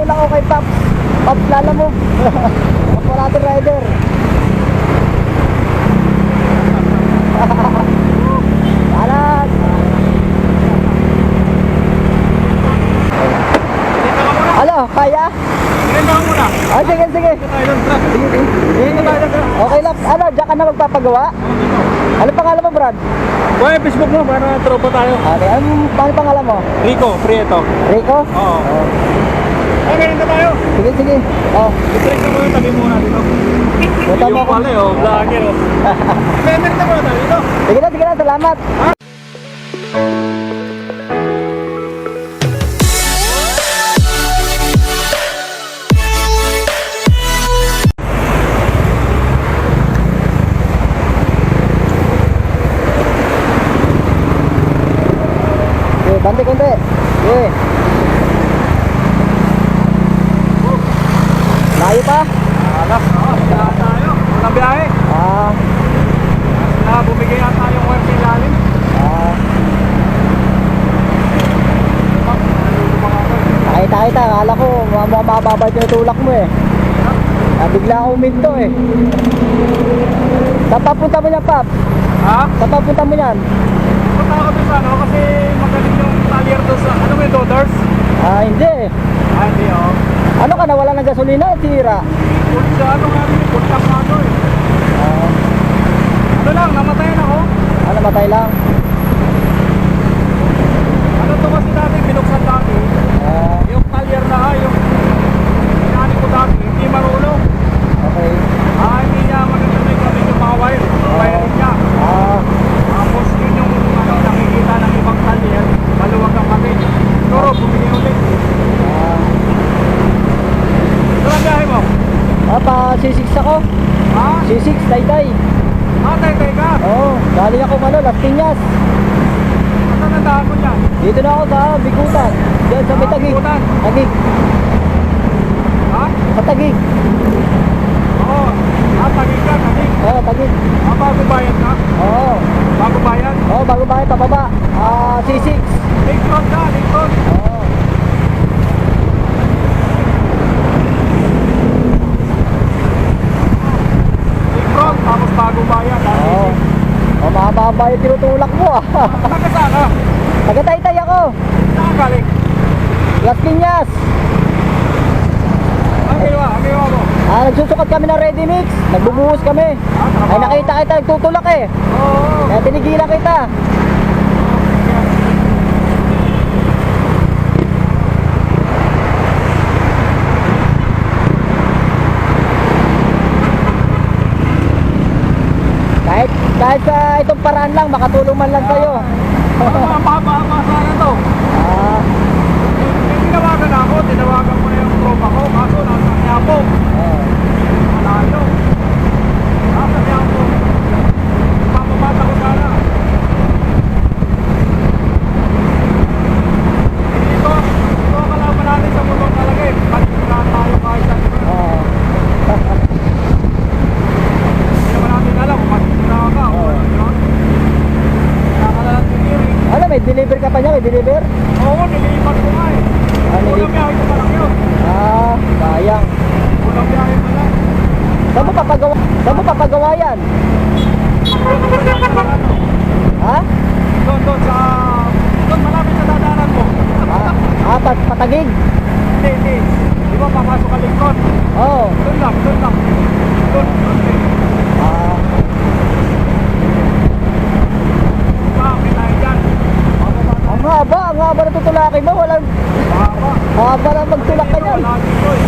tutulak ako kay Pops. Pops Lalamove. Kapalado rider. Alat. Ano, kaya? Sige, sige. Okay lang. Ano, diyan ka na magpapagawa? Ano pangalan mo, Brad? Boy, Facebook mo para tropa tayo. Okay, anong pangalan mo? Rico, Prieto. Rico? Oo. Ay, ganyan na tayo. Sige, sige. Oh. I-break na muna, tabi muna dito. Buta mo Yung ako. pala oh, vlogger oh. I-break na muna tayo dito. Sige na, salamat. Konti. Okay. Layo pa? Alas, kailangan tayo. Walang biyahe. Bumigay yata yung work ilalim. Nakita, akala ko mababad yung tulak mo eh. Bigla akong uminto eh. Saan papunta mo yan, Pap? Ha? Saan papunta mo yan? Punta ako doon sa ano, kasi magaling yung talyer doon sa, ano mo yung Doders? Hindi eh. Hindi oh. Ano ka, nawala ng gasolina o tira? Full sa ano nga, full tank nga ano eh. Ano lang, namatayan ako. Namatay lang. Ano to kasi dati, binuksan dati. Yung talyer na yung pinani ko dati, hindi marunong. Okay. Hindi niya magandang gamit yung mga wire. Wiring niya. Tapos yun yung ano, nakikita ng ibang talyer, maluwag ang kami. Siguro, bumili ulit. Ito ang biyahe mo? Pa C6 ako. Ha? C6, Taytay. Tay ka. Oo, galing ako Las Piñas. Saan ang daan mo dyan? Dito na ako sa Bikutan. Diyan sa may Taguig. Bikutan. Taguig. Ha? Sa Taguig. Oo. Tagig ka, tagig. Oo, Taguig. Bago bayad ka? Oo. Bago bayad? Oo, bago bahay, pababa. C6. Link road ka, link road. Oo. Link road, tapos bago bayad. Oo. Mahaba yung tinutulak mo ah. Taga ka? Taga-Taytay ako. Saan galing? Las Piñas. Ang ginawa mo? Nagsusukat kami ng ready mix. Nagbubuhos kami. Ay nakita kita nagtutulak eh. Oo. Kaya tinigilan kita. Kahit sa itong paraan lang, makatulong man lang sa'yo. Mahaba sana to. Tinawagan ako, tinawagan ko na yung tropa ko. Kaso nasa Quiapo. Malayo. Nasa Quiapo. Papabata ko sana. Dito kalaban natin sa motor talaga eh. Pagkakaroon tayo kahit saan. Hindi naman natin alam kung matitira ka o ano yun. Nakakalat yung hearing. Ano, may deliver ka pa niya? May deliver? Oo, nilipat ko nga eh. Unang biyahe ko pa lang yun. Sayang. Unang biyahe pa lang. Saan mo papagawa yan? Ha? Doon malapit sa dadanan mo. Patagig? Hindi. Di ba papasok ka lingkod? Oo. Doon lang. Doon. Bakit tayo dyan? Ang haba na tutulakin mo. Walang haba na magtulak ka yan. Lagi ko eh.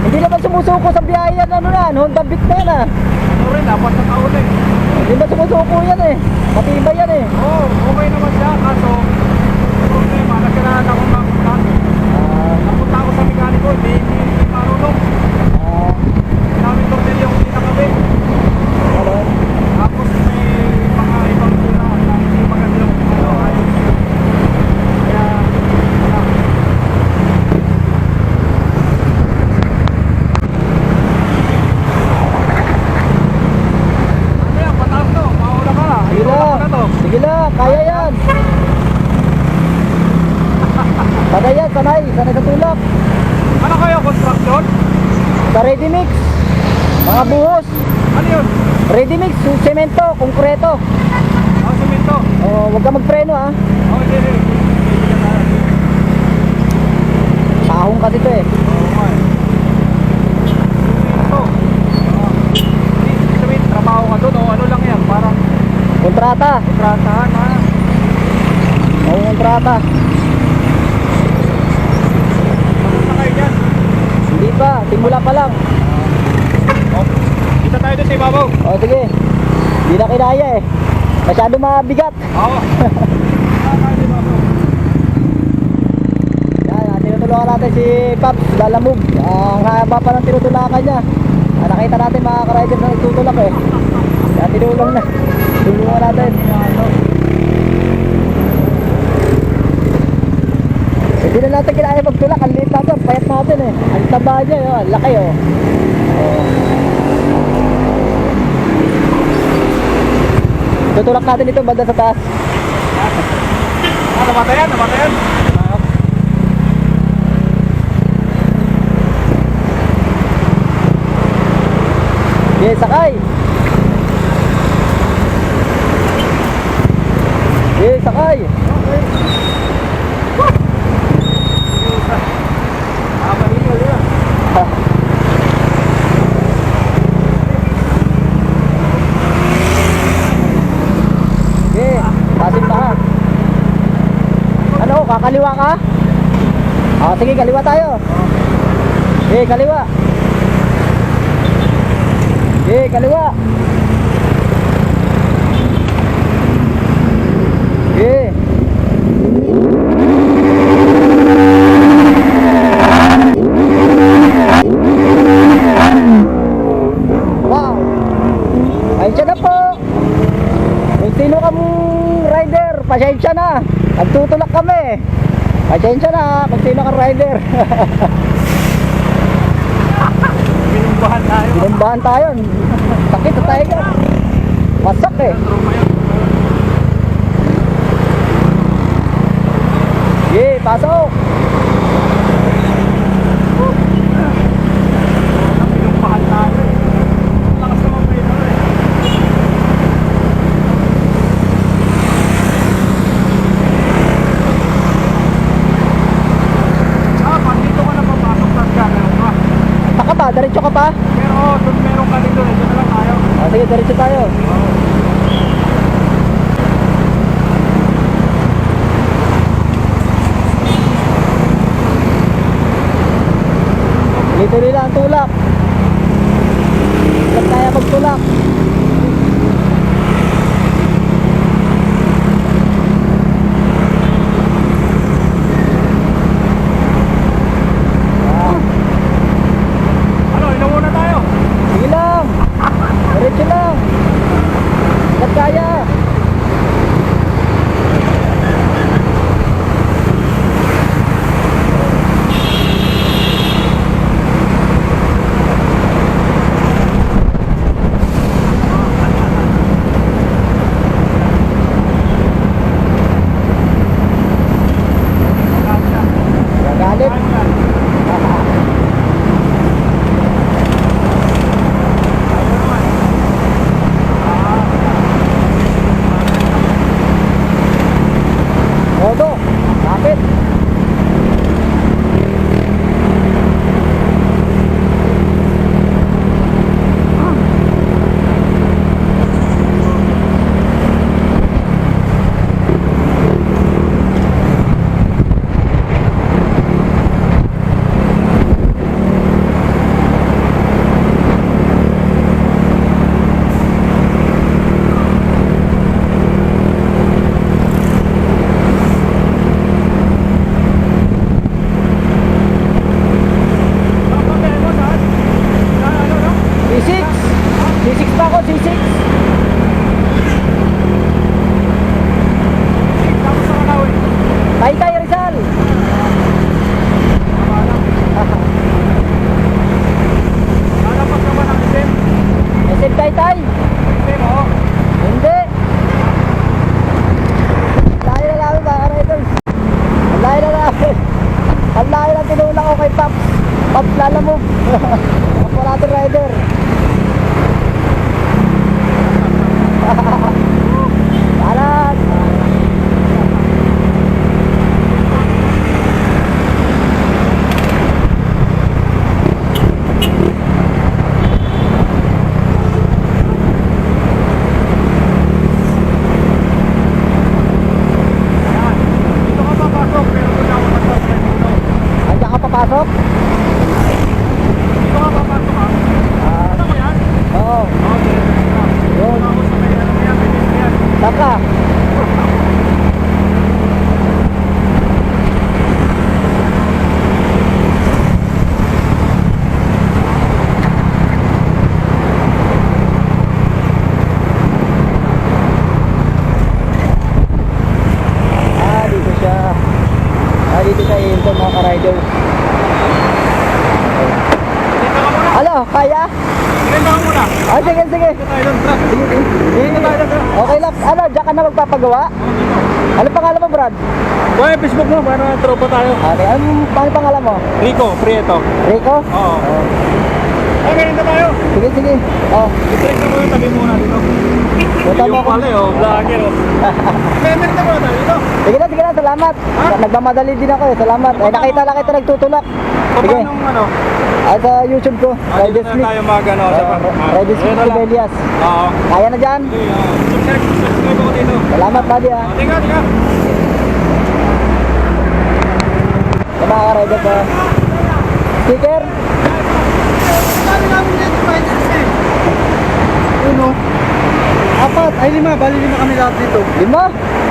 Hindi naman sumusuko sa biyahe yan. Ano na, Honda Beat na yan ah. Ano rin, dapat sa taon eh. Hindi naman sumusuko yan eh. Matibay yan eh. Oo, okay naman siya. Kaso, problema, nagkiraan ako ng dati. Napunta ako sa mekaniko, hindi marunong. Namin tornilyo yung tinakabi. Tapos may mga ibang tira na hindi magandang ayos. Kaya, wala. Ano yan, pataas to? Maula ka na. Sige Irola na. ka na to. Sige lang, kaya yan. Sanay yan, sanay sa tulak. Ano kayo, construction? Sa ready mix, mga buhos. Ano yun? Ready mix, semento, konkreto. Oh, simento. Oh, huwag ka magpreno ha. Oh, hindi. Tahong kasi to eh. Oo nga eh. Simento. Hindi sabihin, trabaho ka doon o ano lang yan, parang Kontrata. kontratahan ha. Oo, kontrata. Tapos na kayo dyan. Hindi pa, simula pa lang. Oh, kita tayo doon sa ibabaw. O sige, hindi na kinaya eh. Masyado mabigat. Oo. Kita tayo sa ibabaw. Yan, tinutulungan natin si Paps Lalamove. Ang haba pa ng tinutulakan niya. Nakita natin mga ka-rider na nagtutulak eh. Kaya tinulong na. Tulungan natin. Hindi na natin kinaya magtulak. Ang liit natin, payat natin eh. Ang taba niya, oh. Ang laki oh. Tutulak natin ito banda sa taas. Ah, namatayan. Okay, sakay. Okay, sakay. Okay. Ah, mahingal yan. Ha. Okay, pasin pa ha. Ano, kakaliwa ka? Ah, sige, kaliwa tayo. Okay, kaliwa. Okay, kaliwa. Okay. Wow. Ayun siya na po. Kung sino kang rider, pasensya na. Nagtutulak kami. Pasensya na kung sino kang rider. Binumbahan tayo. Binumbahan tayo. Sakit sa tayo. Wasak eh. Trauma yun. Okay, pasok. Binumbahan tayo. Lakas naman pa yun eh. Ah, pandito ka na papasok sa gano'n ka. Saka ba? Diretso ka pa? Pero doon meron ka dito eh. Doon na lang tayo. Ah, sige, diretso tayo. Dito nila ang tulak. Huwag kaya magtulak. Ano, inauna tayo. Sige lang. Diretso lang. Huwag kaya. Gagalit. na magpapagawa? Ano pangalan mo, Brad? Buhay, Facebook mo, para tropa tayo. Okay, anong pangalan mo? Rico, Prieto. Rico? Oo. Ay, ganyan na tayo. Sige, sige. Oh, I-break na muna, tabi muna dito. buta mo Yung ako. pala, oh, vlogger, oh. Memory na muna tayo dito. Sige na, salamat. Ha? Nagmamadali din ako eh, salamat. Eh, nakita lang kita nagtutulak. Sige. Paano ano? Sa YouTube ko, Riders Dito na Fleet. tayo mag-ano sa Riders Fleet Sibelias. Oo. Kaya na dyan. Subscribe ako dito. Salamat, buddy ah. Tika. Sa mga ka-riders ah. Sticker. Sabi namin dito, riders eh. Uno. 4, ay 5, bali 5 kami lahat dito. 5.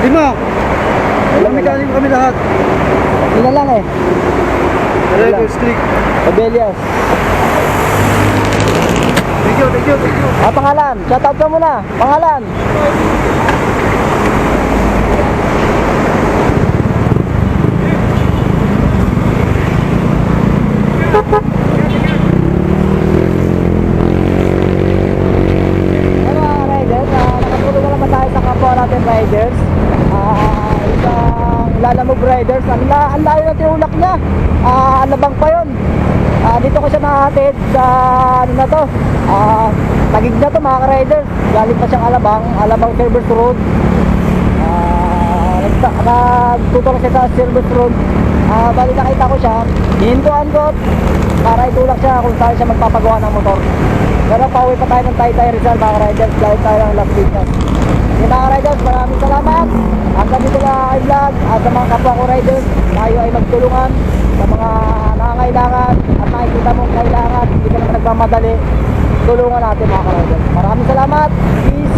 5. Alam mekanik kami lahat. Sila lang eh. Riders Fleet. Sibelias. Thank you. Pangalan. Shoutout ka muna. Pangalan. Ano mga riders, nakatulong na naman tayo sa kapwa natin riders. Isang Lalamove Riders, ang layo na tinulak niya. Alabang pa yun. Dito ko siya nahatid sa ano na to. Tagig na to mga riders. Galing pa siyang Alabang Service Road. Nagtutulak siya sa Service Road. Bali nakita ko siya, hihintuan ko para itulak siya kung saan siya magpapagawa ng motor. Pero pauwi pa tayo ng Taytay Rizal mga riders, dahil tayo ng Las Piñas. Yung mga riders, maraming salamat. Hanggang dito na ay vlog. At sa mga kapwa ko riders, tayo ay magtulungan sa mga nangangailangan at nakikita mong kailangan, hindi ka naman nagmamadali. Tulungan natin mga riders. Maraming salamat. Peace.